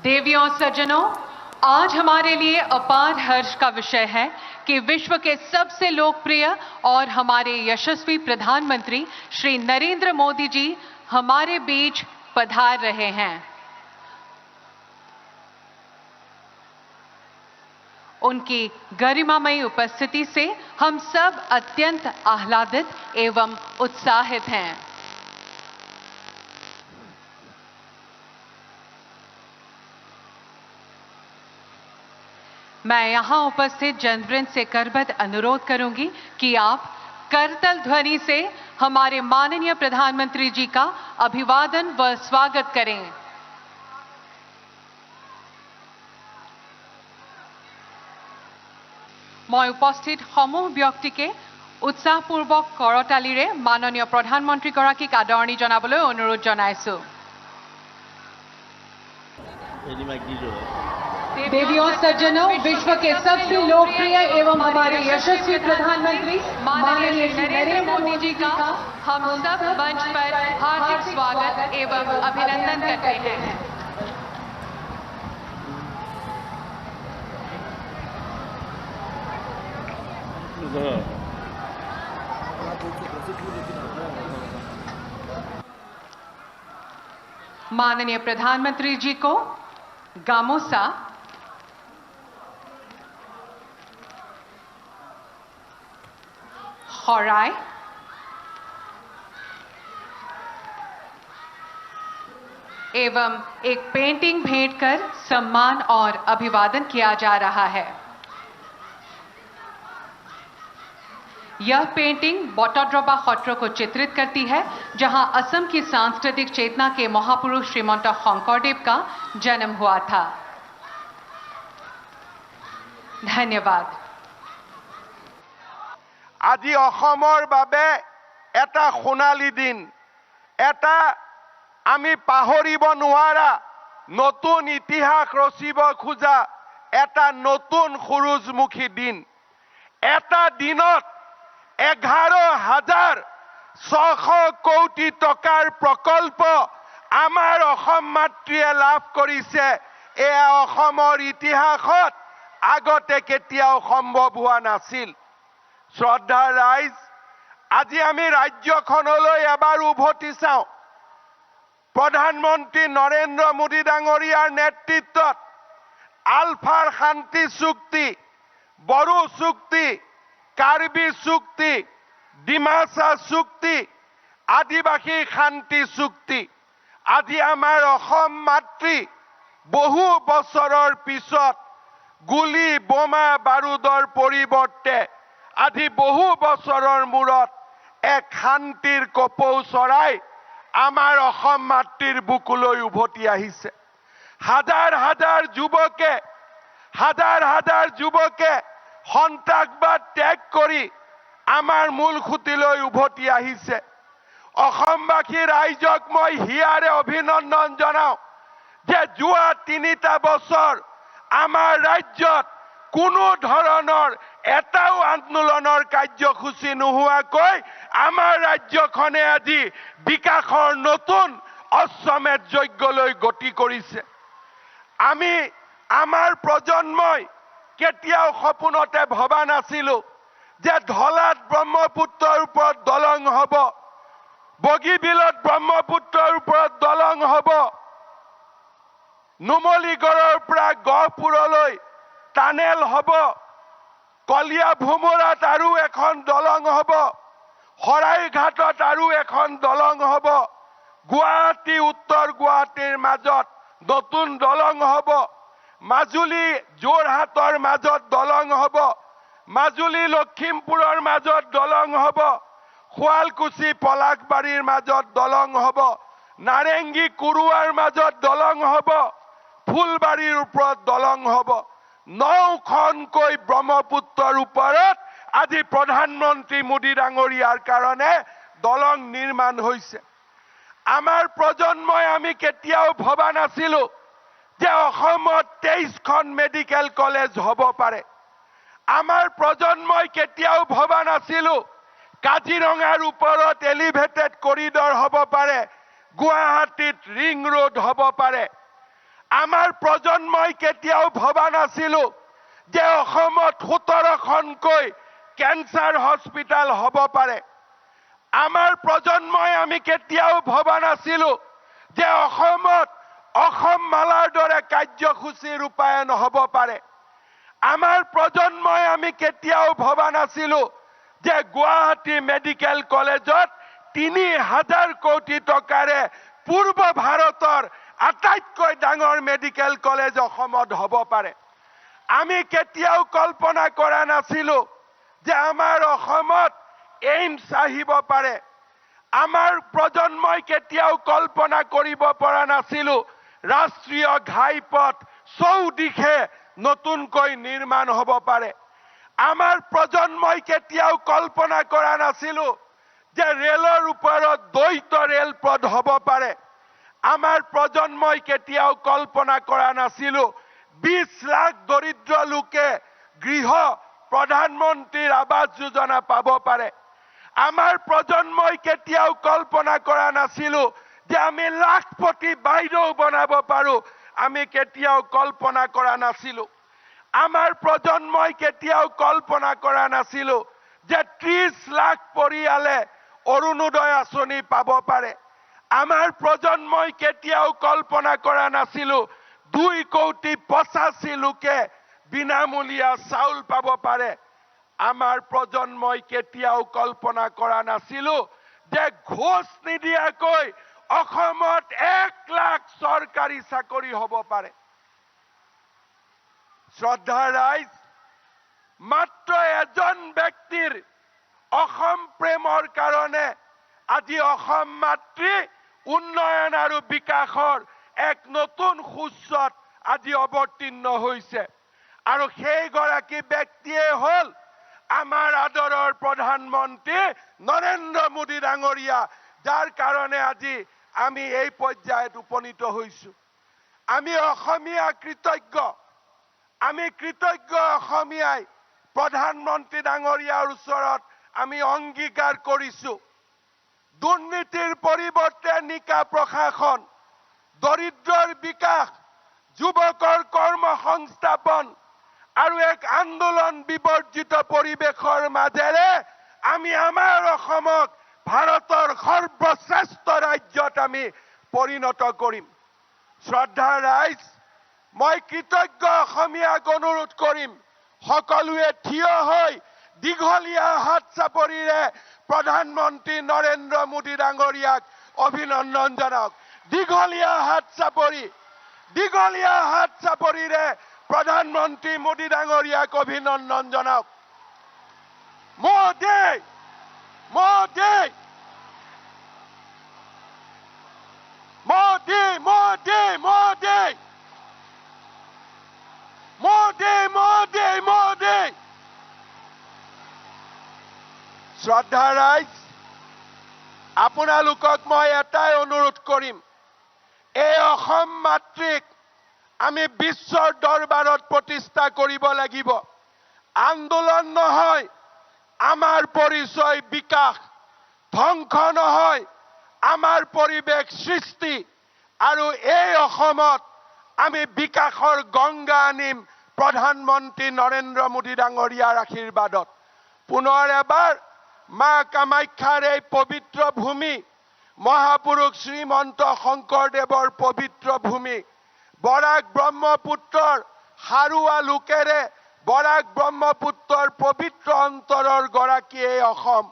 देवियों और सज्जनों, आज हमारे लिए अपार हर्ष का विषय है कि विश्व के सबसे लोकप्रिय और हमारे यशस्वी प्रधानमंत्री श्री नरेंद्र मोदी जी हमारे बीच पधार रहे हैं। उनकी गरिमामयी उपस्थिति से हम सब अत्यंत आह्लादित एवं उत्साहित हैं। मैं यहां उपस्थित जनवृंद से करबद्ध अनुरोध करूंगी कि आप करतल ध्वनि से हमारे माननीय प्रधानमंत्री जी का अभिवादन व स्वागत करें। मैं उपस्थित समूह व्यक्तिके उत्साहपूर्वक करतालीरे माननीय प्रधानमंत्री गराकीक आदरणी जनाबले अनुरोध जनाइछु। देवियों सज्जनों, विश्व के सबसे लोकप्रिय एवं हमारे यशस्वी प्रधानमंत्री माननीय नरेंद्र मोदी जी का हम सब मंच पर हार्दिक स्वागत एवं अभिनंदन करते हैं। माननीय प्रधानमंत्री जी को गामोसा, खौराई, एवं एक पेंटिंग भेंट कर सम्मान और अभिवादन किया जा रहा है। यह पेंटिंग बटद्रवा खत्र को चित्रित करती है, जहां असम की सांस्कृतिक चेतना के महापुरुष श्रीमंत शंकरदेव का जन्म हुआ था। धन्यवाद। আজি অসমৰ বাবে এটা সোণালী দিন, এটা আমি পাহৰিব নোৱাৰা নতুন ইতিহাস ৰচিব খোজা এটা নতুন সুৰুজমুখী দিন। এটা দিনত 11,600 কোটি টকাৰ প্ৰকল্প আমাৰ অসম মাতৃয়ে লাভ কৰিছে। এয়া অসমৰ ইতিহাসত আগতে কেতিয়াও সম্ভৱ হোৱা নাছিল। শ্ৰদ্ধা ৰাইজ, আজি আমি ৰাজ্যখনলৈ এবাৰ উভতি চাওঁ। প্ৰধানমন্ত্ৰী নৰেন্দ্ৰ মোদী ডাঙৰীয়াৰ নেতৃত্বত আলফাৰ শান্তি চুক্তি, বড়ো চুক্তি, কাৰ্বি চুক্তি, ডিমাচা চুক্তি, আদিবাসী শান্তি চুক্তি, আজি আমাৰ অসম মাতৃ বহু বছৰৰ পিছত গুলি বোমা বাৰুদৰ পৰিৱৰ্তে আজি বহু বছৰৰ মূৰত এক শান্তিৰ কপৌ চৰাই আমাৰ অসম মাতৃৰ বুকুলৈ উভতি আহিছে। হাজাৰ হাজাৰ যুৱকে সন্ত্ৰাসবাদ ত্যাগ কৰি আমাৰ মূল খুঁটিলৈ উভতি আহিছে। অসমবাসী ৰাইজক মই হিয়াৰে অভিনন্দন জনাওঁ যে যোৱা 3টা বছৰ আমাৰ ৰাজ্যত কোনো ধৰণৰ এটাও আন্দোলনৰ কাৰ্যসূচী নোহোৱাকৈ আমাৰ ৰাজ্যখনে আজি বিকাশৰ নতুন অশ্বমেধ যজ্ঞলৈ গতি কৰিছে। আমি আমাৰ প্ৰজন্মই কেতিয়াও সপোনতে ভবা নাছিলো যে ধলাত ব্ৰহ্মপুত্ৰৰ ওপৰত দলং হ'ব, বগীবিলত ব্ৰহ্মপুত্ৰৰ ওপৰত দলং হ'ব, নুমলীগড়ৰ পৰা গহপুৰলৈ টানেল হ'ব, কলিয়া ভোমোৰাত আৰু এখন দলং হ'ব, শৰাইঘাটত আৰু এখন দলং হ'ব, গুৱাহাটী উত্তৰ গুৱাহাটীৰ মাজত নতুন দলং হ'ব, মাজুলী যোৰহাটৰ মাজত দলং হ'ব, মাজুলী লখিমপুৰৰ মাজত দলং হ'ব, শুৱালকুছি পলাশবাৰীৰ মাজত দলং হ'ব, নাৰেংগী কুৰুৱাৰ মাজত দলং হ'ব, ফুলবাৰীৰ ওপৰত দলং হ'ব। 9খনকৈ ব্ৰহ্মপুত্ৰৰ ওপৰত আজি প্ৰধানমন্ত্ৰী মোদী ডাঙৰীয়াৰ কাৰণে দলং নিৰ্মাণ হৈছে। আমাৰ প্ৰজন্মই আমি কেতিয়াও ভবা নাছিলো যে অসমত 23খন মেডিকেল কলেজ হ'ব পাৰে। আমাৰ প্ৰজন্মই কেতিয়াও ভবা নাছিলো কাজিৰঙাৰ ওপৰত এলিভেটেড কৰিডৰ হ'ব পাৰে, গুৱাহাটীত ৰিং ৰোড হ'ব পাৰে। আমাৰ প্ৰজন্মই কেতিয়াও ভবা নাছিলো যে অসমত 17খনকৈ কেন্সাৰ হস্পিটাল হ'ব পাৰে। আমাৰ প্ৰজন্মই আমি কেতিয়াও ভবা নাছিলো যে অসমত অসম মালাৰ দৰে কাৰ্যসূচী ৰূপায়ণ হ'ব পাৰে। আমাৰ প্ৰজন্মই আমি কেতিয়াও ভবা নাছিলো যে গুৱাহাটী মেডিকেল কলেজত 3000 কোটি টকাৰে পূৰ্ব ভাৰতৰ আটাইতকৈ ডাঙৰ মেডিকেল কলেজ অসমত হ'ব পাৰে। আমি কেতিয়াও কল্পনা কৰা নাছিলো যে আমাৰ অসমত এইমছ আহিব পাৰে। আমাৰ প্ৰজন্মই কেতিয়াও কল্পনা কৰিব পৰা নাছিলো ৰাষ্ট্ৰীয় ঘাইপথ চৌদিশে নতুনকৈ নিৰ্মাণ হ'ব পাৰে। আমাৰ প্ৰজন্মই কেতিয়াও কল্পনা কৰা নাছিলো যে ৰেলৰ ওপৰত দ্বৈত ৰেলপথ হ'ব পাৰে। আমাৰ প্ৰজন্মই কেতিয়াও কল্পনা কৰা নাছিলো 20 লাখ দৰিদ্ৰ লোকে গৃহ প্ৰধানমন্ত্ৰীৰ আৱাস যোজনা পাব পাৰে। আমাৰ প্ৰজন্মই কেতিয়াও কল্পনা কৰা নাছিলো যে আমি লাখপতি বাইদেউ বনাব পাৰো। আমি কেতিয়াও কল্পনা কৰা নাছিলো। আমাৰ প্ৰজন্মই কেতিয়াও কল্পনা কৰা নাছিলো যে 30 লাখ পৰিয়ালে অৰুণোদয় আঁচনি পাব পাৰে। আমাৰ প্ৰজন্মই কেতিয়াও কল্পনা কৰা নাছিলো 2 কোটি 85 লোকে বিনামূলীয়া চাউল পাব পাৰে। আমাৰ প্ৰজন্মই কেতিয়াও কল্পনা কৰা নাছিলো যে ঘোষ নিদিয়াকৈ অসমত 1 লাখ চৰকাৰী চাকৰি হ'ব পাৰে। শ্ৰদ্ধা ৰাইজ, মাত্ৰ এজন ব্যক্তিৰ অসম প্ৰেমৰ কাৰণে আজি অসম মাতৃ উন্নয়ন আৰু বিকাশৰ এক নতুন সূচত আজি অৱতীৰ্ণ হৈছে। আৰু সেইগৰাকী ব্যক্তিয়ে হ'ল আমাৰ আদৰৰ প্ৰধানমন্ত্ৰী নৰেন্দ্ৰ মোদী ডাঙৰীয়া, যাৰ কাৰণে আজি আমি এই পৰ্যায়ত উপনীত হৈছো। আমি অসমীয়া কৃতজ্ঞ। আমি কৃতজ্ঞ অসমীয়াই প্ৰধানমন্ত্ৰী ডাঙৰীয়াৰ ওচৰত আমি অংগীকাৰ কৰিছো দুৰ্নীতিৰ পৰিৱৰ্তে নিকা প্ৰশাসন, দৰিদ্ৰৰ বিকাশ, যুৱকৰ কৰ্মসংস্থাপন আৰু এক আন্দোলন বিবৰ্জিত পৰিৱেশৰ মাজেৰে আমি আমাৰ অসমক ভাৰতৰ সৰ্বশ্ৰেষ্ঠ ৰাজ্যত আমি পৰিণত কৰিম। শ্ৰদ্ধা ৰাইজ, মই কৃতজ্ঞ অসমীয়াক অনুৰোধ কৰিম সকলোৱে থিয় হৈ দীঘলীয়া হাত চাপৰিৰে প্ৰধানমন্ত্ৰী নৰেন্দ্ৰ মোদী ডাঙৰীয়াক অভিনন্দন জনাওক। দীঘলীয়া হাত চাপৰিৰে প্ৰধানমন্ত্ৰী মোদী ডাঙৰীয়াক অভিনন্দন জনাওক। মোদী মোদী মোদী মোদী মোদী মোদী মোদী মোদী। শ্ৰদ্ধা ৰাইজ, আপোনালোকক মই এটাই অনুৰোধ কৰিম, এই অসম মাতৃক আমি বিশ্বৰ দৰবাৰত প্ৰতিষ্ঠা কৰিব লাগিব। আন্দোলন নহয় আমাৰ পৰিচয় বিকাশ, ধ্বংস নহয় আমাৰ পৰিৱেশ সৃষ্টি। আৰু এই অসমত আমি বিকাশৰ গংগা আনিম প্ৰধানমন্ত্ৰী নৰেন্দ্ৰ মোদী ডাঙৰীয়াৰ আশীৰ্বাদত। পুনৰ এবাৰ মা কামাখ্যাৰ এই পবিত্ৰ ভূমি, মহাপুৰুষ শ্ৰীমন্ত শংকৰদেৱৰ পবিত্ৰ ভূমি, বৰাক ব্ৰহ্মপুত্ৰৰ হাৰুৱা লোকেৰে বৰাক ব্ৰহ্মপুত্ৰৰ পবিত্ৰ অন্তৰৰ গৰাকী এই অসম,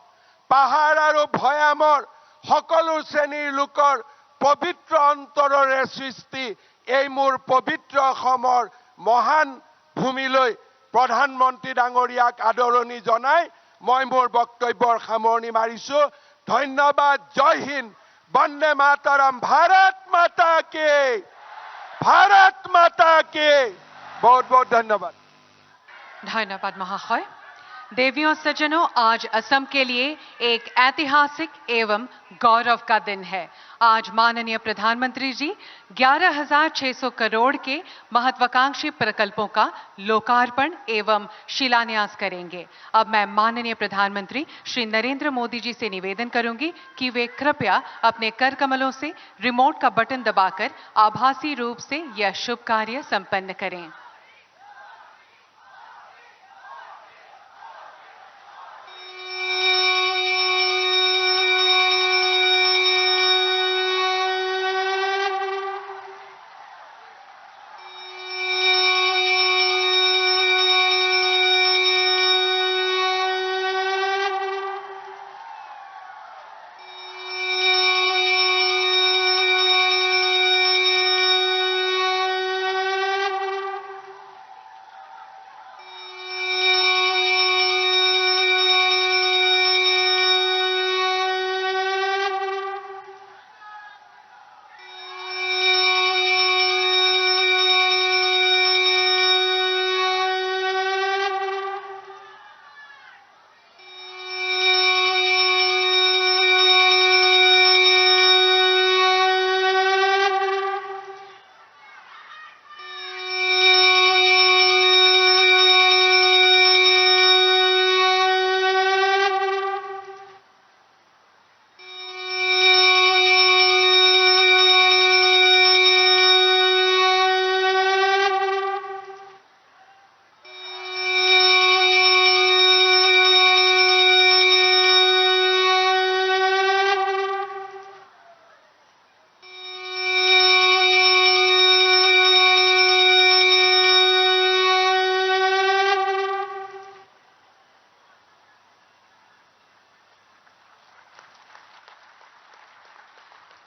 পাহাৰ আৰু ভৈয়ামৰ সকলো শ্ৰেণীৰ লোকৰ পবিত্ৰ অন্তৰৰে সৃষ্টি এই মোৰ পবিত্ৰ অসমৰ মহান ভূমিলৈ প্ৰধানমন্ত্ৰী ডাঙৰীয়াক আদৰণি জনাই মই মোৰ বক্তব্যৰ সামৰণি মাৰিছো। ধন্যবাদ। জয় হিন্দ, বন্দে মাতৰম, ভাৰত মাতা কি, ভাৰত মাতা কি। বহুত বহুত ধন্যবাদ। ধন্যবাদ মহাশয়। देवियों सज्जनों, आज असम के लिए एक ऐतिहासिक एवं गौरव का दिन है। आज माननीय प्रधानमंत्री जी 11,600 करोड़ के महत्वाकांक्षी प्रकल्पों का लोकार्पण एवं शिलान्यास करेंगे। अब मैं माननीय प्रधानमंत्री श्री नरेंद्र मोदी जी से निवेदन करूंगी कि वे कृपया अपने कर कमलों से रिमोट का बटन दबाकर आभासी रूप से यह शुभ कार्य संपन्न करें।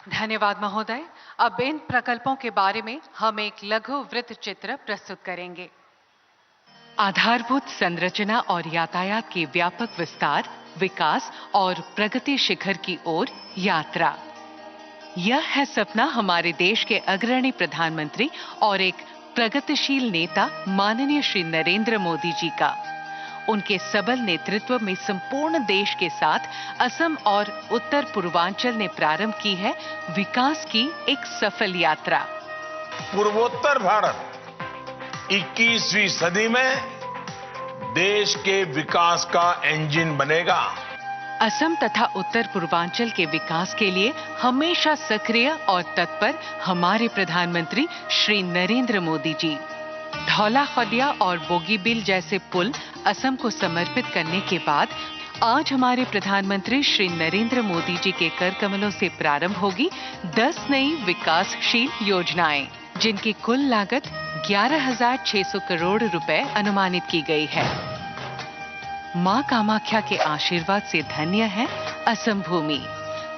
धन्यवाद महोदय। अब इन प्रकल्पों के बारे में हम एक लघु वृत्त चित्र प्रस्तुत करेंगे। आधारभूत संरचना और यातायात के व्यापक विस्तार, विकास और प्रगति शिखर की ओर यात्रा। यह है सपना हमारे देश के अग्रणी प्रधानमंत्री और एक प्रगतिशील नेता माननीय श्री नरेंद्र मोदी जी का। उनके सबल नेतृत्व में संपूर्ण देश के साथ असम और उत्तर पूर्वांचल ने प्रारंभ की है विकास की एक सफल यात्रा। पूर्वोत्तर भारत 21वीं सदी में देश के विकास का इंजन बनेगा। असम तथा उत्तर पूर्वांचल के विकास के लिए हमेशा सक्रिय और तत्पर हमारे प्रधानमंत्री श्री नरेंद्र मोदी जी। धौला खदिया और बोगीबिल जैसे पुल असम को समर्पित करने के बाद आज हमारे प्रधानमंत्री श्री नरेंद्र मोदी जी के कर कमलों से प्रारंभ होगी 10 नई विकासशील योजनाएं, जिनकी कुल लागत 11,600 करोड़ रुपए अनुमानित की गई है। मां कामाख्या के आशीर्वाद से धन्य है असम भूमि।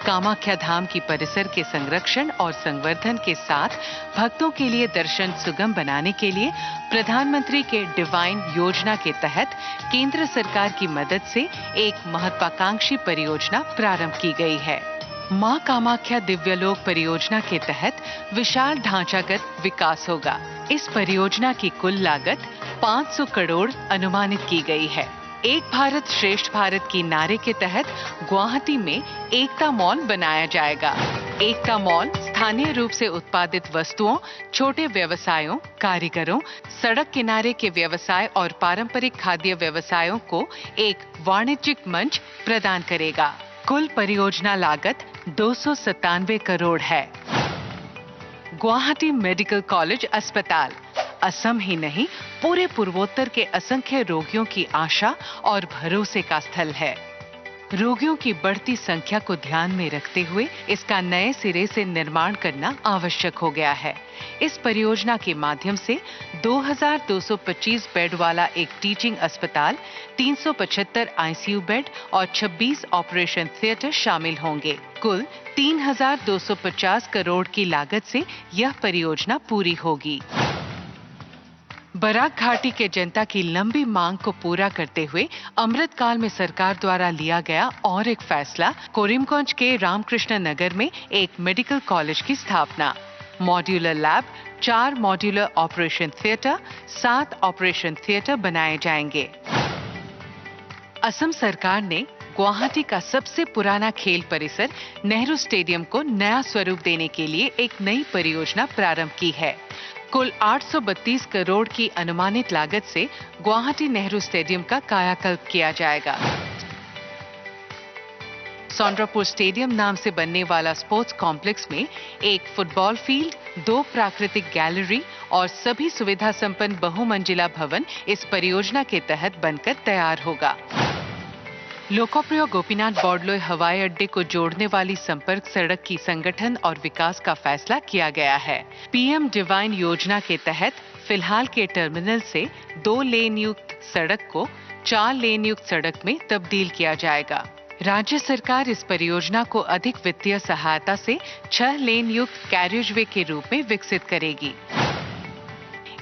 कामाख्या धाम की परिसर के संरक्षण और संवर्धन के साथ भक्तों के लिए दर्शन सुगम बनाने के लिए प्रधानमंत्री के डिवाइन योजना के तहत केंद्र सरकार की मदद से एक महत्वाकांक्षी परियोजना प्रारंभ की गई है। मां कामाख्या दिव्यलोक परियोजना के तहत विशाल ढांचागत विकास होगा। इस परियोजना की कुल लागत 500 करोड़ अनुमानित की गई है। एक भारत श्रेष्ठ भारत की नारे के तहत गुवाहाटी में एकता मॉल बनाया जाएगा। एकता मॉल स्थानीय रूप से उत्पादित वस्तुओं, छोटे व्यवसायों, कारीगरों, सड़क किनारे के व्यवसाय और पारंपरिक खाद्य व्यवसायों को एक वाणिज्यिक मंच प्रदान करेगा। कुल परियोजना लागत 297 करोड़ है। गुवाहाटी मेडिकल कॉलेज अस्पताल असम ही नहीं पूरे पूर्वोत्तर के असंख्य रोगियों की आशा और भरोसे का स्थल है। रोगियों की बढ़ती संख्या को ध्यान में रखते हुए इसका नए सिरे से निर्माण करना आवश्यक हो गया है। इस परियोजना के माध्यम से 2,225 बेड वाला एक टीचिंग अस्पताल, 375 आईसीयू बेड और 26 ऑपरेशन थिएटर शामिल होंगे। कुल 3,250 करोड़ की लागत से यह परियोजना पूरी होगी। बराक घाटी के जनता की लंबी मांग को पूरा करते हुए अमृतकाल में सरकार द्वारा लिया गया और एक फैसला, कोरिमगंज के रामकृष्ण नगर में एक मेडिकल कॉलेज की स्थापना। Modular lab, 4 modular operation theatre, 7 operation theatre बनाए जाएंगे। असम सरकार ने गुवाहाटी का सबसे पुराना खेल परिसर नेहरू स्टेडियम को नया स्वरूप देने के लिए एक नई परियोजना प्रारंभ की है। कुल 832 करोड़ की अनुमानित लागत से गुवाहाटी नेहरू स्टेडियम का कायाकल्प किया जाएगा। सोंड्रापुर स्टेडियम नाम से बनने वाला स्पोर्ट्स कॉम्प्लेक्स में एक फुटबॉल फील्ड, 2 प्राकृतिक गैलरी और सभी सुविधा संपन्न बहुमंजिला भवन इस परियोजना के तहत बनकर तैयार होगा। लोकप्रिय गोपीनाथ बॉर्डलोई हवाई अड्डे को जोड़ने वाली संपर्क सड़क की संगठन और विकास का फैसला किया गया है। पीएम डिवाइन योजना के तहत फिलहाल के टर्मिनल से 2 लेन युक्त सड़क को 4 लेन युक्त सड़क में तब्दील किया जाएगा। राज्य सरकार इस परियोजना को अधिक वित्तीय सहायता से 6 लेन युक्त कैरियजवे के रूप में विकसित करेगी।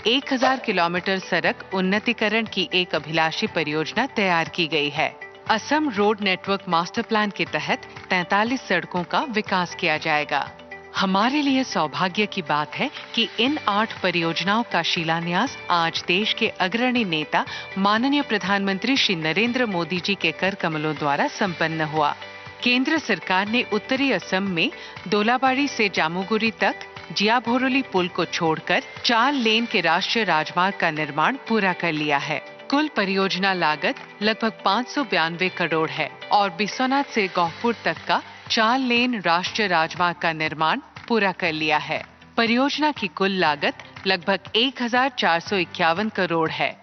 1000 किलोमीटर सड़क उन्नतीकरण की एक अभिलाषी परियोजना तैयार की गई है। Assam road network master plan के तहत 43 सड़कों का विकास किया जाएगा। हमारे लिए सौभाग्य की बात है कि इन 8 परियोजनाओं का शिलान्यास आज देश के अग्रणी नेता माननीय प्रधानमंत्री श्री नरेंद्र मोदी जी के कर कमलों द्वारा संपन्न हुआ। केंद्र सरकार ने उत्तरी असम में दोलाबाड़ी से जामुगुरी तक जियाभोरोली पुल को छोड़कर 4 लेन के राष्ट्रीय राजमार्ग का निर्माण पूरा कर लिया है। कुल परियोजना लागत लगभग 592 करोड़ है और बिस्वनाथ से गौहपुर तक का 4 लेन राष्ट्रीय राजमार्ग का निर्माण पूरा कर लिया है। परियोजना की कुल लागत लगभग 1451 करोड़ है।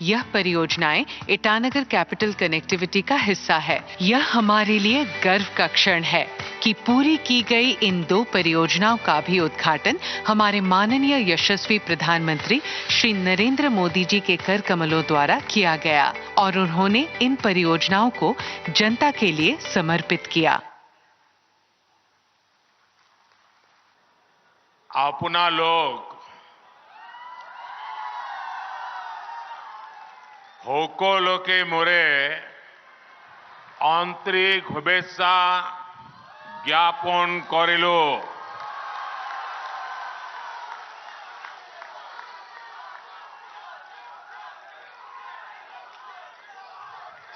यह परियोजनाएं ईटानगर कैपिटल कनेक्टिविटी का हिस्सा है। यह हमारे लिए गर्व का क्षण है कि पूरी की गई इन 2 परियोजनाओं का भी उद्घाटन हमारे माननीय यशस्वी प्रधानमंत्री श्री नरेंद्र मोदी जी के कर कमलों द्वारा किया गया और उन्होंने इन परियोजनाओं को जनता के लिए समर्पित किया। আপোনালোক সকলোকে মোৰে আন্তৰিক শুভেচ্ছা জ্ঞাপন কৰিলো।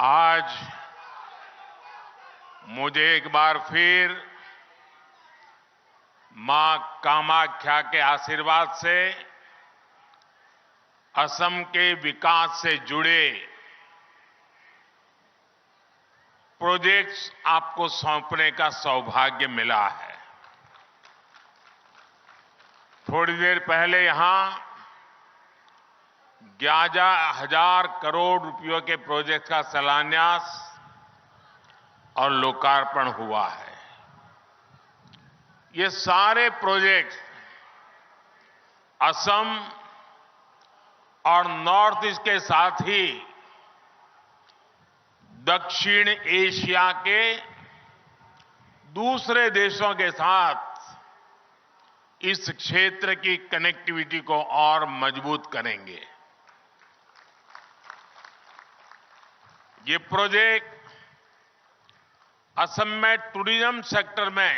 आज मुझे एक बार फिर मां कामाख्या के आशीर्वाद से असम के विकास से जुड़े प्रोजेक्ट्स आपको सौंपने का सौभाग्य मिला है। थोड़ी देर पहले यहां 11,000 करोड़ रुपयों के प्रोजेक्ट का शिलान्यास और लोकार्पण हुआ है। ये सारे प्रोजेक्ट असम और नॉर्थ ईस्ट के साथ ही दक्षिण एशिया के दूसरे देशों के साथ इस क्षेत्र की कनेक्टिविटी को और मजबूत करेंगे। ये प्रोजेक्ट असम में टूरिज्म सेक्टर में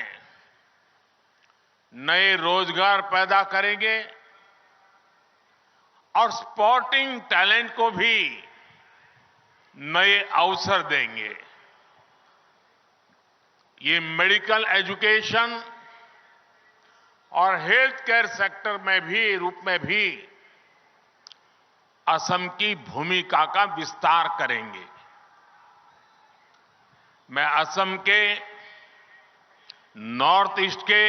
नए रोजगार पैदा करेंगे और स्पोर्टिंग टैलेंट को भी नए अवसर देंगे। ये मेडिकल एजुकेशन और हेल्थ केयर सेक्टर में भी असम की भूमिका का विस्तार करेंगे। मैं असम के नॉर्थ ईस्ट के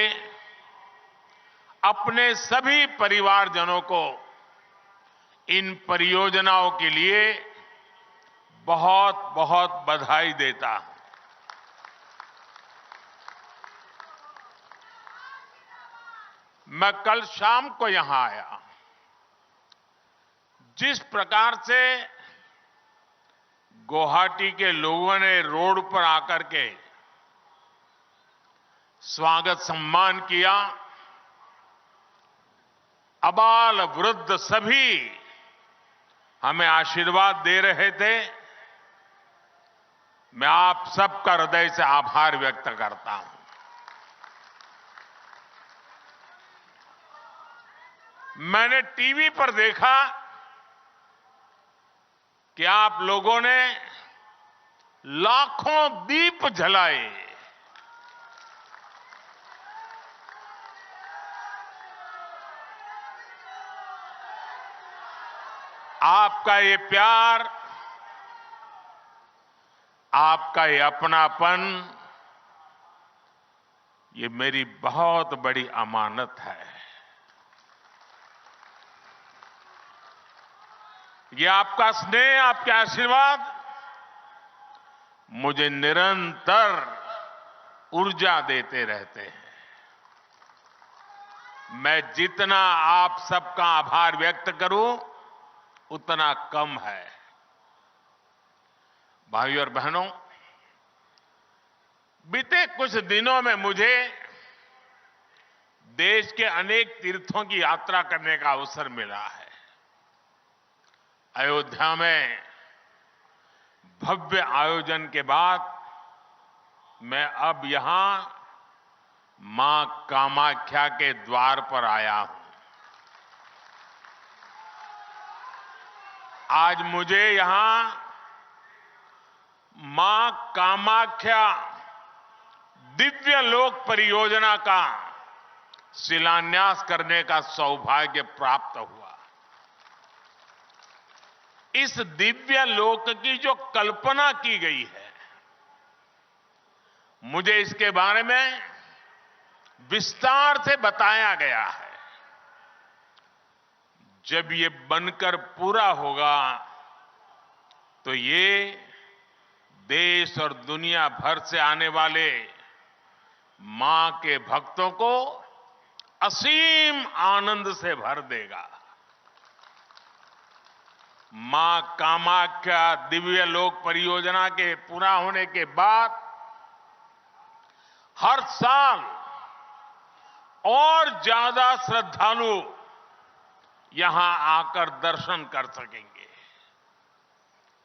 अपने सभी परिवारजनों को इन परियोजनाओं के लिए बहुत बहुत बधाई देता हूं। मैं कल शाम को यहां आया। जिस प्रकार से गुवाहाटी के लोगों ने रोड पर आकर के स्वागत सम्मान किया, अबाल वृद्ध सभी हमें आशीर्वाद दे रहे थे, मैं आप सबका हृदय से आभार व्यक्त करता हूं। मैंने टीवी पर देखा कि आप लोगों ने लाखों दीप जलाए। आपका ये प्यार, आपका ये अपनापन, ये मेरी बहुत बड़ी अमानत है। ये आपका स्नेह, आपके आशीर्वाद मुझे निरंतर ऊर्जा देते रहते हैं। मैं जितना आप सबका आभार व्यक्त करूं, उतना कम है। भाइयों और बहनों, बीते कुछ दिनों में मुझे देश के अनेक तीर्थों की यात्रा करने का अवसर मिला है। अयोध्या में भव्य आयोजन के बाद मैं अब यहां मां कामाख्या के द्वार पर आया हूं। आज मुझे यहां मां कामाख्या दिव्य लोक परियोजना का शिलान्यास करने का सौभाग्य प्राप्त हुआ। इस दिव्य लोक की जो कल्पना की गई है, मुझे इसके बारे में विस्तार से बताया गया है। जब ये बनकर पूरा होगा तो ये देश और दुनिया भर से आने वाले मां के भक्तों को असीम आनंद से भर देगा। मां कामाख्या दिव्य लोक परियोजना के पूरा होने के बाद हर साल और ज्यादा श्रद्धालु यहां आकर दर्शन कर सकेंगे।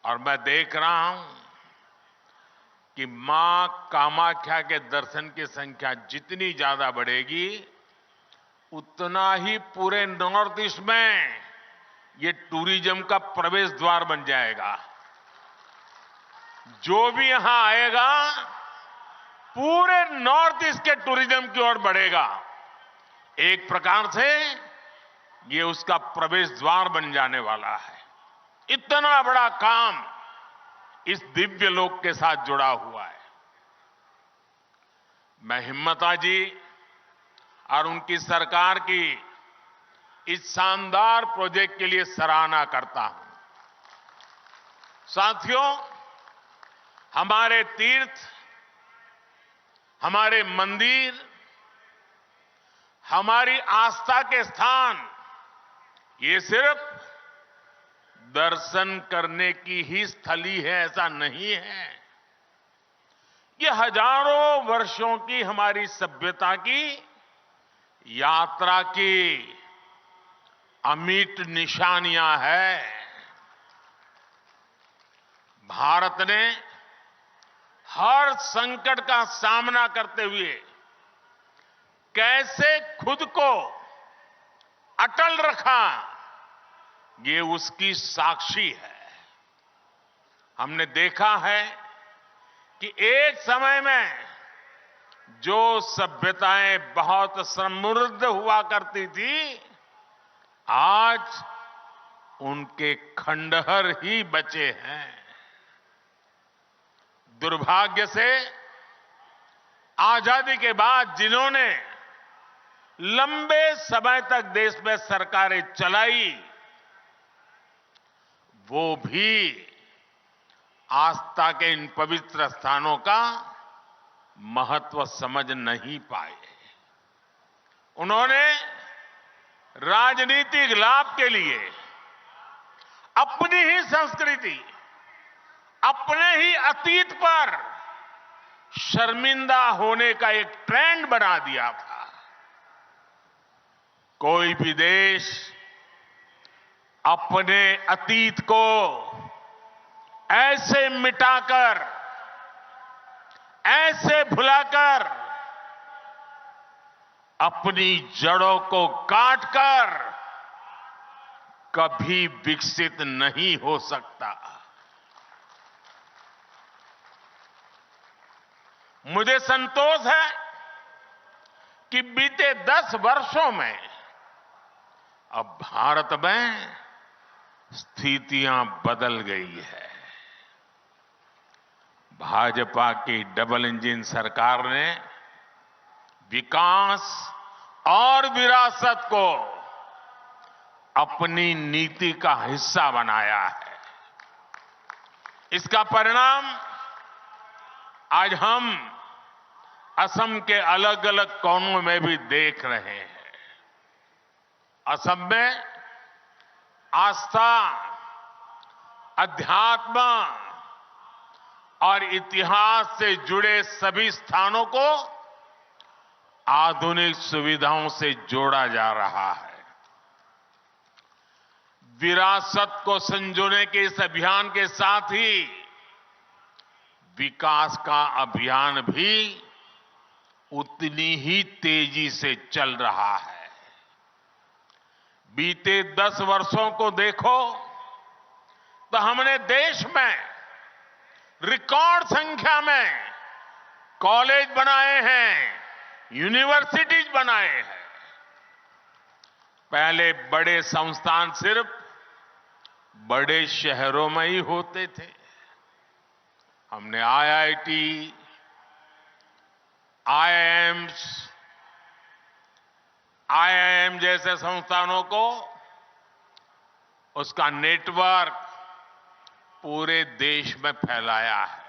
और मैं देख रहा हूं कि मां कामाख्या के दर्शन की संख्या जितनी ज्यादा बढ़ेगी, उतना ही पूरे नॉर्थ ईस्ट में ये टूरिज्म का प्रवेश द्वार बन जाएगा। जो भी यहां आएगा, पूरे नॉर्थ ईस्ट के टूरिज्म की ओर बढ़ेगा। एक प्रकार से ये उसका प्रवेश द्वार बन जाने वाला है। इतना बड़ा काम इस दिव्य लोक के साथ जुड़ा हुआ है। मैं हिम्मता जी और उनकी सरकार की इस शानदार प्रोजेक्ट के लिए सराहना करता हूं। साथियों, हमारे तीर्थ, हमारे मंदिर, हमारी आस्था के स्थान, ये सिर्फ दर्शन करने की ही स्थली है, ऐसा नहीं है। ये हजारों वर्षों की हमारी सभ्यता की यात्रा की अमिट निशानियां हैं। भारत ने हर संकट का सामना करते हुए कैसे खुद को अटल रखा, ये उसकी साक्षी है। हमने देखा है कि एक समय में जो सभ्यताएं बहुत समृद्ध हुआ करती थी, आज उनके खंडहर ही बचे हैं। दुर्भाग्य से आजादी के बाद जिन्होंने लंबे समय तक देश में सरकारें चलाई, वो भी आस्था के इन पवित्र स्थानों का महत्व समझ नहीं पाए। उन्होंने राजनीतिक लाभ के लिए अपनी ही संस्कृति, अपने ही अतीत पर शर्मिंदा होने का एक ट्रेंड बना दिया था। कोई भी देश अपने अतीत को ऐसे मिटाकर, ऐसे भुलाकर, अपनी जड़ों को काटकर कभी विकसित नहीं हो सकता। मुझे संतोष है कि बीते 10 वर्षों में अब भारत में स्थितियां बदल गई है। भाजपा की डबल इंजन सरकार ने विकास और विरासत को अपनी नीति का हिस्सा बनाया है। इसका परिणाम आज हम असम के अलग अलग कोनों में भी देख रहे हैं। असम में आस्था, अध्यात्म और इतिहास से जुड़े सभी स्थानों को आधुनिक सुविधाओं से जोड़ा जा रहा है। विरासत को संजोने के इस अभियान के साथ ही विकास का अभियान भी उतनी ही तेजी से चल रहा है। बीते 10 वर्षों को देखो तो हमने देश में रिकॉर्ड संख्या में कॉलेज बनाए हैं, यूनिवर्सिटीज बनाए हैं। पहले बड़े संस्थान सिर्फ बड़े शहरों में ही होते थे। हमने आईआईटी, आईआईएम जैसे संस्थानों को उसका नेटवर्क पूरे देश में फैलाया है।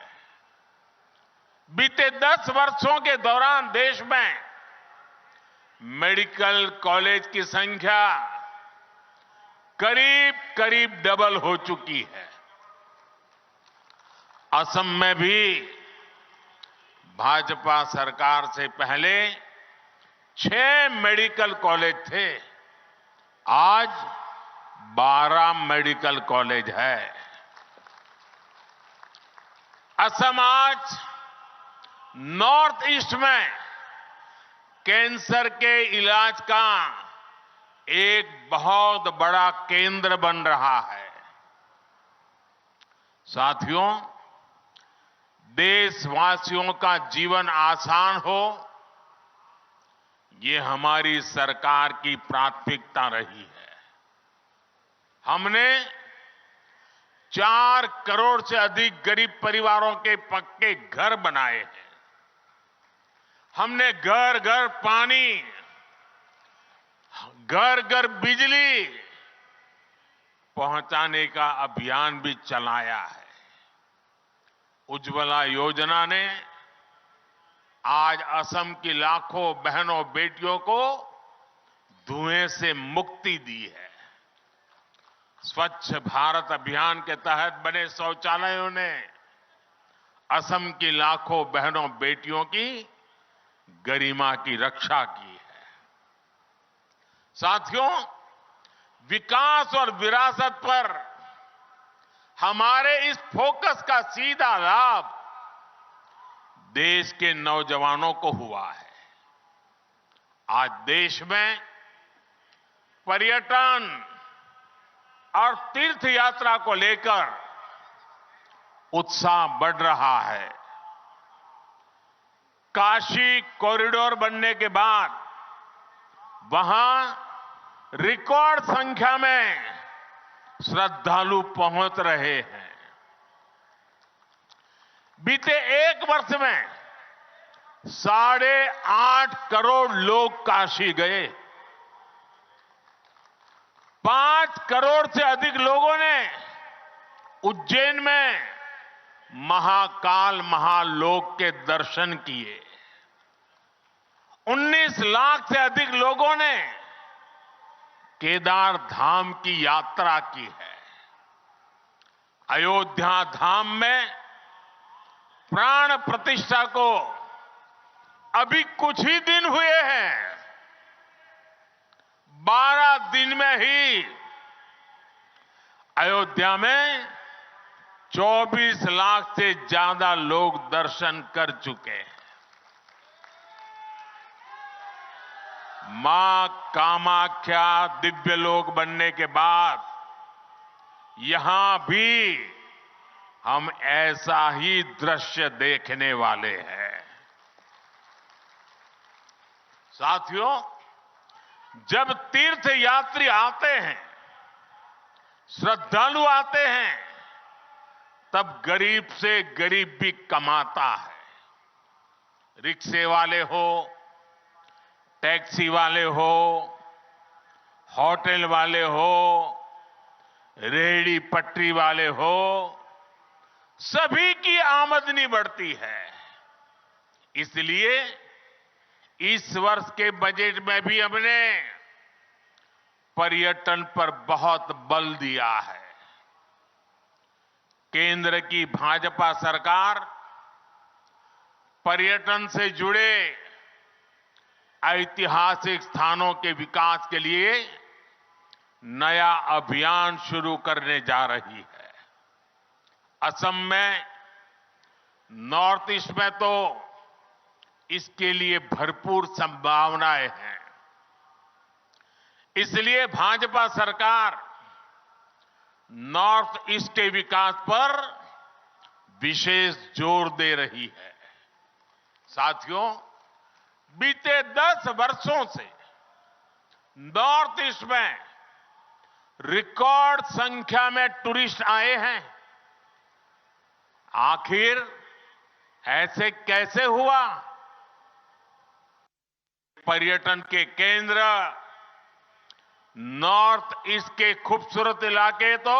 बीते 10 वर्षों के दौरान देश में मेडिकल कॉलेज की संख्या करीब करीब डबल हो चुकी है। असम में भी भाजपा सरकार से पहले 6 मेडिकल कॉलेज थे, आज 12 मेडिकल कॉलेज है। असम आज नॉर्थ ईस्ट में कैंसर के इलाज का एक बहुत बड़ा केंद्र बन रहा है। साथियों, देशवासियों का जीवन आसान हो, ये हमारी सरकार की प्राथमिकता रही है। हमने 4 करोड़ से अधिक गरीब परिवारों के पक्के घर बनाए हैं। हमने घर घर पानी, घर घर बिजली पहुंचाने का अभियान भी चलाया है। उज्ज्वला योजना ने आज असम की लाखों बहनों बेटियों को धुएं से मुक्ति दी है। स्वच्छ भारत अभियान के तहत बने शौचालयों ने असम की लाखों बहनों बेटियों की गरिमा की रक्षा की है। साथियों, विकास और विरासत पर हमारे इस फोकस का सीधा लाभ देश के नौजवानों को हुआ है। आज देश में पर्यटन और तीर्थ यात्रा को लेकर उत्साह बढ़ रहा है। काशी कॉरिडोर बनने के बाद वहां रिकॉर्ड संख्या में श्रद्धालु पहुंच रहे हैं। बीते 1 वर्ष में 8.5 करोड़ लोग काशी गए। 5 करोड़ से अधिक लोगों ने उज्जैन में महाकाल महालोक के दर्शन किए। 19 लाख से अधिक लोगों ने केदार धाम की यात्रा की है। अयोध्या धाम में प्राण प्रतिष्ठा को अभी कुछ ही दिन हुए हैं। 12 दिन में ही अयोध्या में 24 लाख से ज्यादा लोग दर्शन कर चुके हैं। मां कामाख्या दिव्य लोक बनने के बाद यहां भी हम ऐसा ही दृश्य देखने वाले हैं। साथियों, जब तीर्थ यात्री आते हैं, श्रद्धालु आते हैं, तब गरीब से गरीब भी कमाता है। रिक्शे वाले हो, टैक्सी वाले हो, होटल वाले हो, रेहड़ी पटरी वाले हो, सभी की आमदनी बढ़ती है। इसलिए इस वर्ष के बजट में भी हमने पर्यटन पर बहुत बल दिया है। केंद्र की भाजपा सरकार पर्यटन से जुड़े ऐतिहासिक स्थानों के विकास के लिए नया अभियान शुरू करने जा रही है। असम में, नॉर्थ ईस्ट में तो इसके लिए भरपूर संभावनाएं हैं। इसलिए भाजपा सरकार नॉर्थ ईस्ट के विकास पर विशेष जोर दे रही है। साथियों, बीते 10 वर्षों से नॉर्थ ईस्ट में रिकॉर्ड संख्या में टूरिस्ट आए हैं। आखिर ऐसे कैसे हुआ? पर्यटन के केंद्र नॉर्थ ईस्ट के खूबसूरत इलाके तो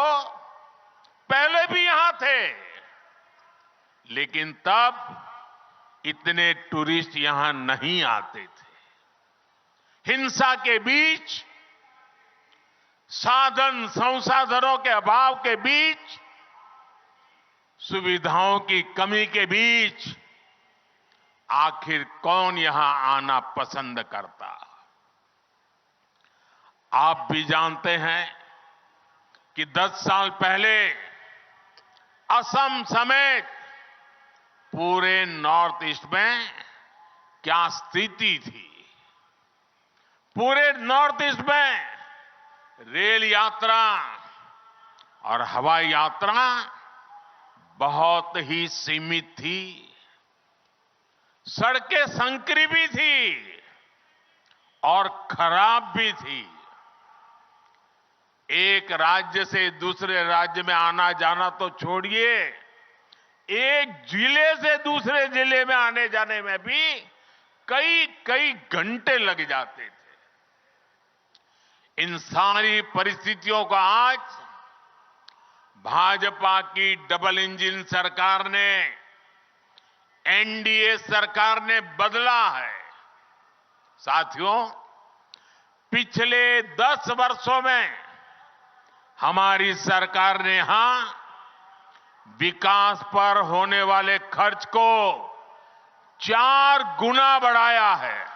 पहले भी यहां थे, लेकिन तब इतने टूरिस्ट यहां नहीं आते थे। हिंसा के बीच, साधन संसाधनों के अभाव के बीच, सुविधाओं की कमी के बीच आखिर कौन यहां आना पसंद करता? आप भी जानते हैं कि 10 साल पहले असम समेत पूरे नॉर्थ ईस्ट में क्या स्थिति थी। पूरे नॉर्थ ईस्ट में रेल यात्रा और हवाई यात्रा बहुत ही सीमित थी। सड़कें संकरी भी थी और खराब भी थी। एक राज्य से दूसरे राज्य में आना जाना तो छोड़िए, एक जिले से दूसरे जिले में आने जाने में भी कई घंटे लग जाते थे। इन सारी परिस्थितियों को आज भाजपा की डबल इंजन सरकार ने, एनडीए सरकार ने बदला है। साथियों, पिछले 10 वर्षों में हमारी सरकार ने यहां विकास पर होने वाले खर्च को 4 गुना बढ़ाया है।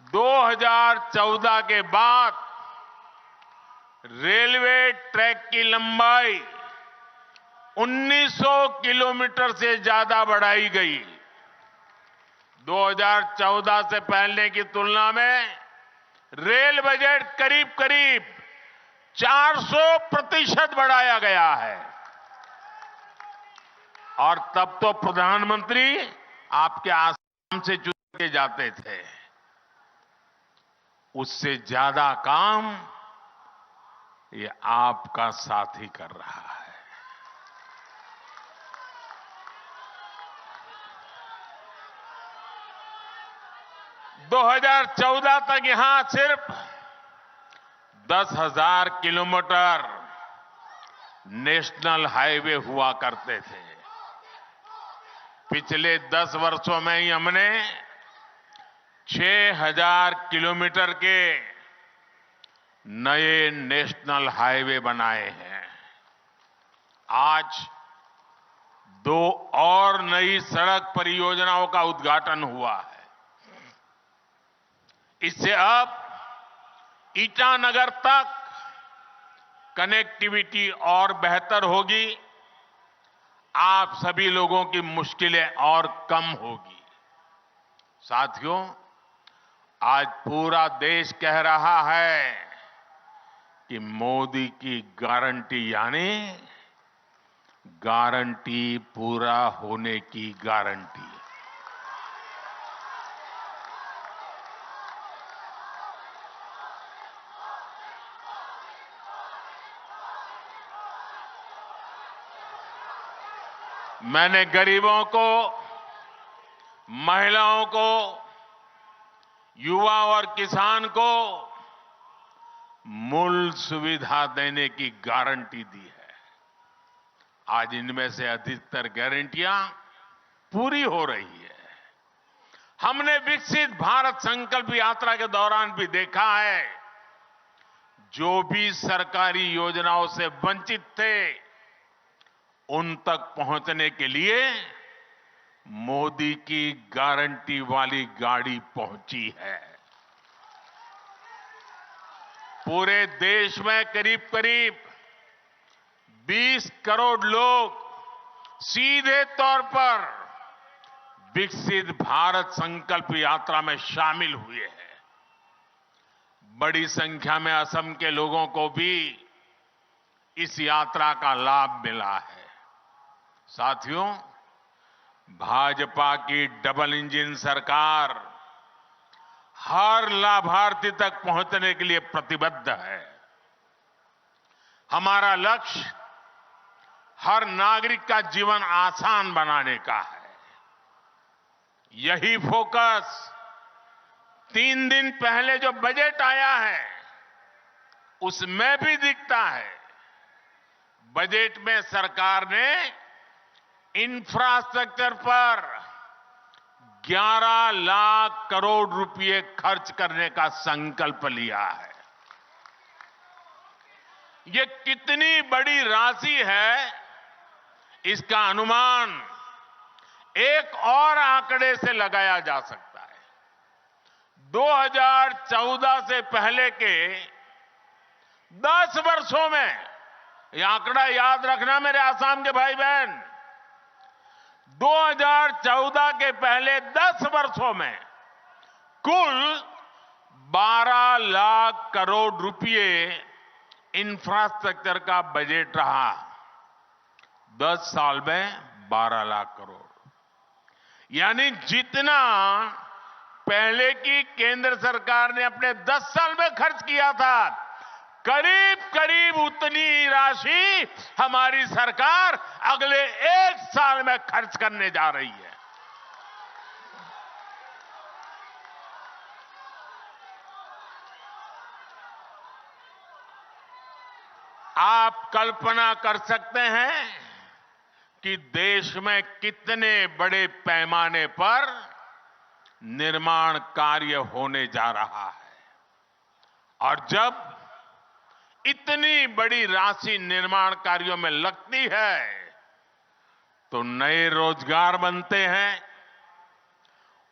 2014 के बाद रेलवे ट्रैक की लंबाई 1900 किलोमीटर से ज्यादा बढ़ाई गई। 2014 से पहले की तुलना में रेल बजट करीब 400% बढ़ाया गया है। और तब तो प्रधानमंत्री आपके आसाम से चुन के जाते थे। उससे ज्यादा काम ये आपका साथी कर रहा है। - 2014 तक यहां सिर्फ 10,000 किलोमीटर नेशनल हाईवे हुआ करते थे। पिछले 10 वर्षों में ही हमने 6,000 किलोमीटर के नए नेशनल हाईवे बनाए हैं। आज 2 और नई सड़क परियोजनाओं का उद्घाटन हुआ है। इससे अब ईटानगर तक कनेक्टिविटी और बेहतर होगी। आप सभी लोगों की मुश्किलें और कम होगी। साथियों, आज पूरा देश कह रहा है कि मोदी की गारंटी यानी गारंटी पूरा होने की गारंटी। मैंने गरीबों को, महिलाओं को, युवा और किसान को मूल सुविधा देने की गारंटी दी है। आज इनमें से अधिकतर गारंटियां पूरी हो रही है। हमने विकसित भारत संकल्प यात्रा के दौरान भी देखा है, जो भी सरकारी योजनाओं से वंचित थे, उन तक पहुंचने के लिए मोदी की गारंटी वाली गाड़ी पहुंची है। पूरे देश में करीब करीब 20 करोड़ लोग सीधे तौर पर विकसित भारत संकल्प यात्रा में शामिल हुए हैं। बड़ी संख्या में असम के लोगों को भी इस यात्रा का लाभ मिला है। साथियों, भाजपा की डबल इंजन सरकार हर लाभार्थी तक पहुंचने के लिए प्रतिबद्ध है। हमारा लक्ष्य हर नागरिक का जीवन आसान बनाने का है। यही फोकस 3 दिन पहले जो बजट आया है, उसमें भी दिखता है। बजट में सरकार ने इंफ्रास्ट्रक्चर पर 11 लाख करोड़ रुपए खर्च करने का संकल्प लिया है। ये कितनी बड़ी राशि है, इसका अनुमान एक और आंकड़े से लगाया जा सकता है। 2014 से पहले के 10 वर्षों में, यह आंकड़ा याद रखना मेरे आसाम के भाई बहन, 2014 के पहले 10 वर्षों में कुल 12 लाख करोड़ रुपए इंफ्रास्ट्रक्चर का बजट रहा। 10 साल में 12 लाख करोड़, यानी जितना पहले की केंद्र सरकार ने अपने 10 साल में खर्च किया था, करीब करीब उतनी राशि हमारी सरकार अगले 1 साल में खर्च करने जा रही है। आप कल्पना कर सकते हैं कि देश में कितने बड़े पैमाने पर निर्माण कार्य होने जा रहा है, और जब इतनी बड़ी राशि निर्माण कार्यों में लगती है तो नए रोजगार बनते हैं,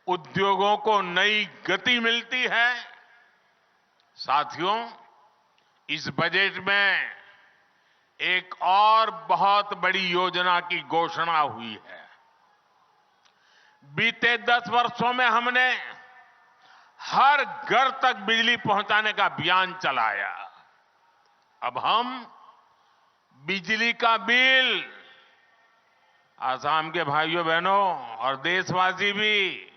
उद्योगों को नई गति मिलती है। साथियों, इस बजट में एक और बहुत बड़ी योजना की घोषणा हुई है। बीते 10 वर्षों में हमने हर घर तक बिजली पहुंचाने का अभियान चलाया। अब हम बिजली का बिल, आसाम के भाइयों बहनों और देशवासी भी,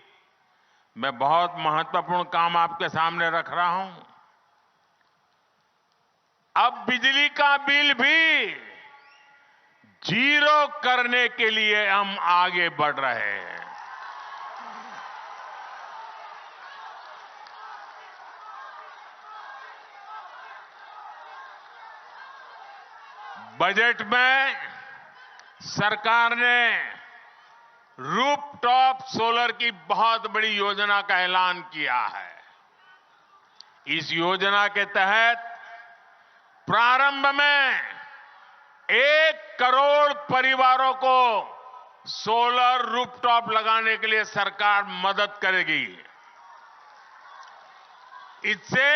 मैं बहुत महत्वपूर्ण काम आपके सामने रख रहा हूं। अब बिजली का बिल भी 0 करने के लिए हम आगे बढ़ रहे हैं। बजट में सरकार ने रूफटॉप सोलर की बहुत बड़ी योजना का ऐलान किया है। इस योजना के तहत प्रारंभ में 1 करोड़ परिवारों को सोलर रूफटॉप लगाने के लिए सरकार मदद करेगी। इससे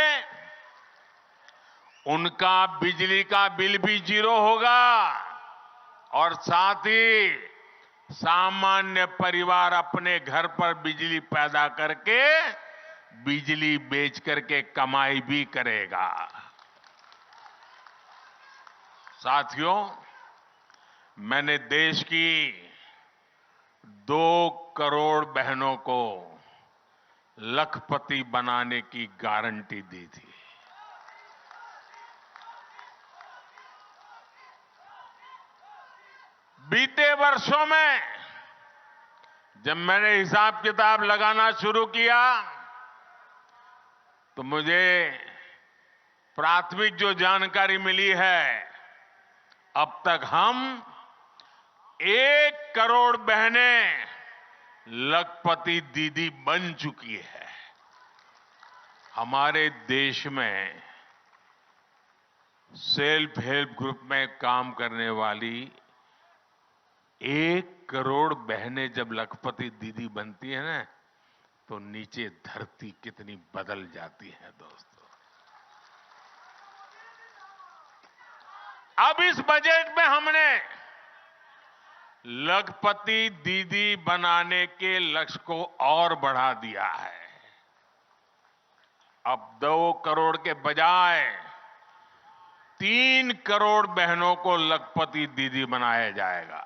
उनका बिजली का बिल भी 0 होगा और साथ ही सामान्य परिवार अपने घर पर बिजली पैदा करके बिजली बेच करके कमाई भी करेगा। साथियों, मैंने देश की 2 करोड़ बहनों को लखपति बनाने की गारंटी दी थी। बीते वर्षों में जब मैंने हिसाब किताब लगाना शुरू किया तो मुझे प्राथमिक जो जानकारी मिली है, अब तक हम 1 करोड़ बहनें लखपति दीदी बन चुकी है। हमारे देश में सेल्फ हेल्प ग्रुप में काम करने वाली 1 करोड़ बहनें जब लखपति दीदी बनती है ना, तो नीचे धरती कितनी बदल जाती है दोस्तों। अब इस बजट में हमने लखपति दीदी बनाने के लक्ष्य को और बढ़ा दिया है। अब 2 करोड़ के बजाय 3 करोड़ बहनों को लखपति दीदी बनाया जाएगा।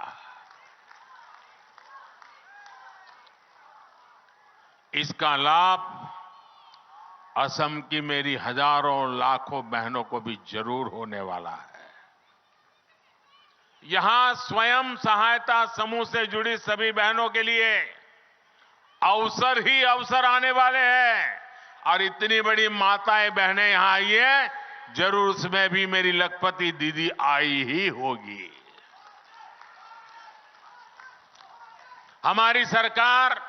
इसका लाभ असम की मेरी हजारों लाखों बहनों को भी जरूर होने वाला है। यहां स्वयं सहायता समूह से जुड़ी सभी बहनों के लिए अवसर ही अवसर आने वाले हैं और इतनी बड़ी माताएं बहनें यहां आई है, जरूर उसमें भी मेरी लखपति दीदी आई ही होगी। हमारी सरकार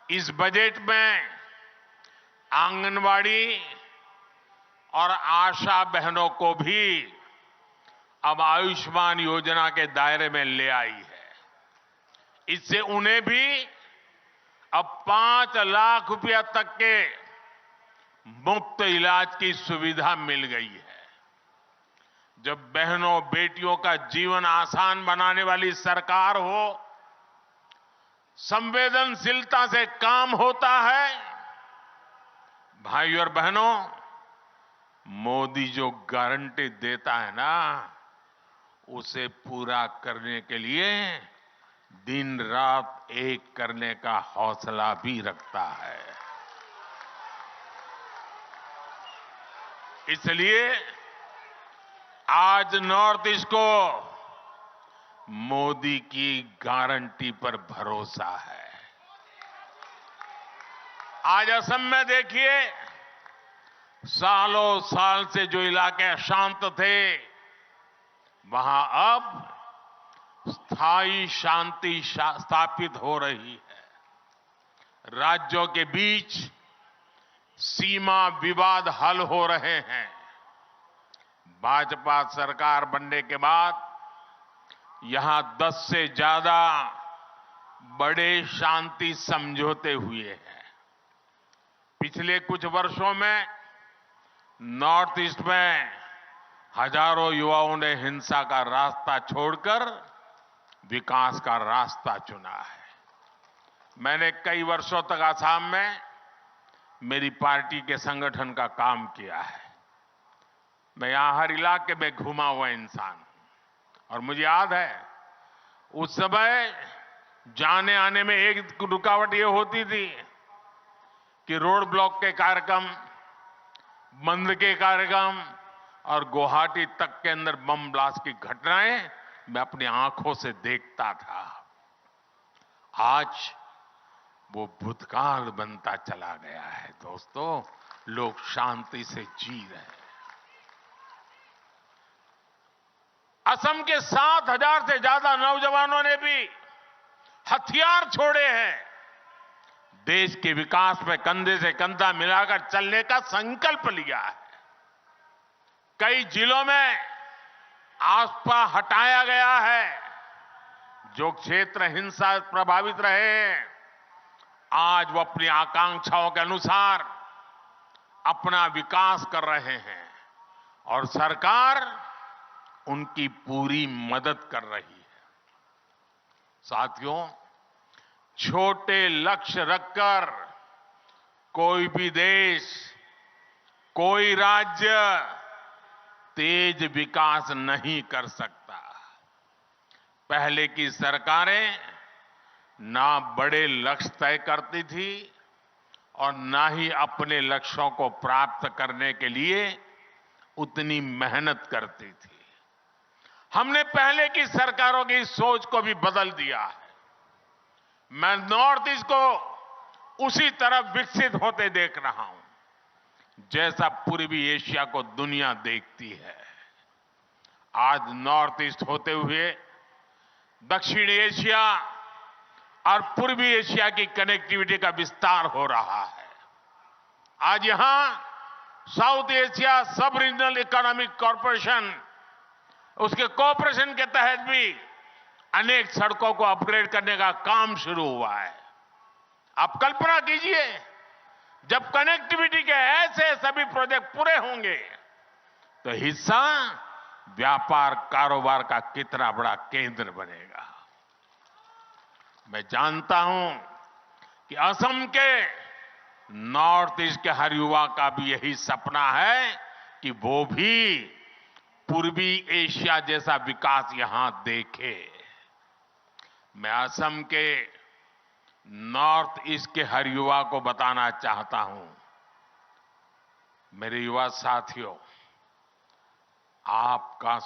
इस बजट में आंगनवाड़ी और आशा बहनों को भी अब आयुष्मान योजना के दायरे में ले आई है। इससे उन्हें भी अब 5 लाख रुपया तक के मुफ्त इलाज की सुविधा मिल गई है। जब बहनों बेटियों का जीवन आसान बनाने वाली सरकार हो, संवेदनशीलता से काम होता है, भाई और बहनों, मोदी जो गारंटी देता है ना, उसे पूरा करने के लिए दिन रात एक करने का हौसला भी रखता है। इसलिए आज नॉर्थ ईस्ट को मोदी की गारंटी पर भरोसा है। आज असम में देखिए, सालों साल से जो इलाके अशांत थे, वहां अब स्थायी शांति स्थापित हो रही है। राज्यों के बीच सीमा विवाद हल हो रहे हैं। भाजपा सरकार बनने के बाद यहां 10 से ज्यादा बड़े शांति समझौते हुए हैं। पिछले कुछ वर्षों में नॉर्थ ईस्ट में हजारों युवाओं ने हिंसा का रास्ता छोड़कर विकास का रास्ता चुना है। मैंने कई वर्षों तक असम में मेरी पार्टी के संगठन का काम किया है। मैं यहां हर इलाके में घुमा हुआ इंसान हूं और मुझे याद है, उस समय जाने आने में एक रुकावट ये होती थी कि रोड ब्लॉक के कार्यक्रम, बंद के कार्यक्रम और गुवाहाटी तक के अंदर बम ब्लास्ट की घटनाएं मैं अपनी आंखों से देखता था। आज वो भूतकाल बनता चला गया है दोस्तों। लोग शांति से जी रहे हैं। असम के 7,000 से ज्यादा नौजवानों ने भी हथियार छोड़े हैं। देश के विकास में कंधे से कंधा मिलाकर चलने का संकल्प लिया है। कई जिलों में आस्था हटाया गया है। जो क्षेत्र हिंसा प्रभावित रहे, आज वो अपनी आकांक्षाओं के अनुसार अपना विकास कर रहे हैं और सरकार उनकी पूरी मदद कर रही है। साथियों, छोटे लक्ष्य रखकर कोई भी देश, कोई राज्य तेज विकास नहीं कर सकता। पहले की सरकारें ना बड़े लक्ष्य तय करती थी और ना ही अपने लक्ष्यों को प्राप्त करने के लिए उतनी मेहनत करती थी। हमने पहले की सरकारों की सोच को भी बदल दिया है। मैं नॉर्थ ईस्ट को उसी तरफ विकसित होते देख रहा हूं जैसा पूर्वी एशिया को दुनिया देखती है। आज नॉर्थ ईस्ट होते हुए दक्षिण एशिया और पूर्वी एशिया की कनेक्टिविटी का विस्तार हो रहा है। आज यहां साउथ एशिया सब रीजनल इकोनॉमिक कॉरपोरेशन, उसके कोऑपरेशन के तहत भी अनेक सड़कों को अपग्रेड करने का काम शुरू हुआ है। आप कल्पना कीजिए, जब कनेक्टिविटी के ऐसे सभी प्रोजेक्ट पूरे होंगे तो हिस्सा व्यापार कारोबार का कितना बड़ा केंद्र बनेगा। मैं जानता हूं कि असम के नॉर्थ ईस्ट के हर युवा का भी यही सपना है कि वो भी पूर्वी एशिया जैसा विकास यहां देखे। मैं असम के नॉर्थ ईस्ट के हर युवा को बताना चाहता हूं, मेरे युवा साथियों, आपका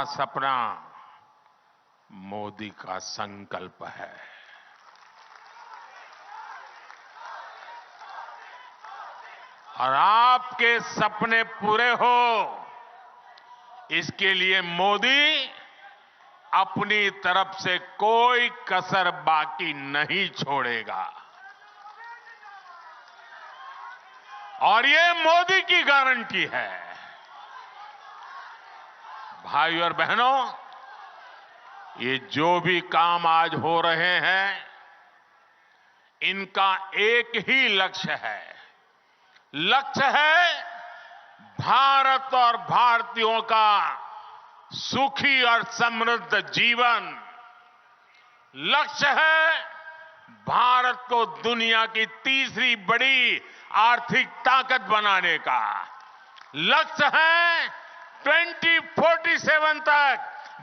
सपना मोदी का संकल्प है। और आपके सपने पूरे हो, इसके लिए मोदी अपनी तरफ से कोई कसर बाकी नहीं छोड़ेगा। और ये मोदी की गारंटी है। भाइयों और बहनों, ये जो भी काम आज हो रहे हैं, इनका एक ही लक्ष्य है। लक्ष्य है भारत और भारतीयों का सुखी और समृद्ध जीवन। लक्ष्य है भारत को दुनिया की तीसरी बड़ी आर्थिक ताकत बनाने का। लक्ष्य है 2047 तक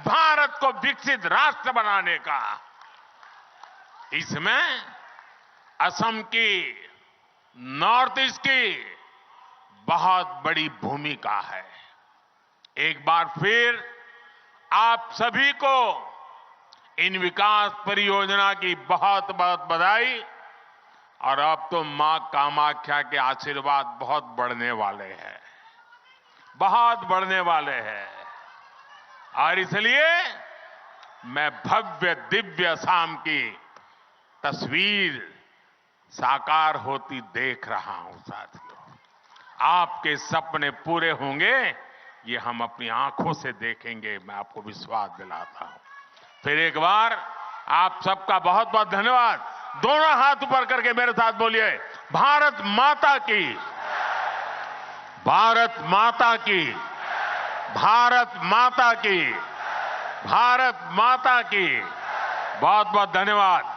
भारत को विकसित राष्ट्र बनाने का। इसमें असम की, नॉर्थ ईस्ट की बहुत बड़ी भूमिका है। एक बार फिर आप सभी को इन विकास परियोजना की बहुत बहुत बधाई। और अब तो मां कामाख्या के आशीर्वाद बहुत बढ़ने वाले हैं, बहुत बढ़ने वाले हैं। और इसलिए मैं भव्य दिव्य असम की तस्वीर साकार होती देख रहा हूं। साथियों, आपके सपने पूरे होंगे, ये हम अपनी आंखों से देखेंगे, मैं आपको विश्वास दिलाता हूं। फिर एक बार आप सबका बहुत बहुत धन्यवाद। दोनों हाथ ऊपर करके मेरे साथ बोलिए, भारत माता की, भारत माता की, भारत माता की, भारत माता की। बहुत बहुत धन्यवाद।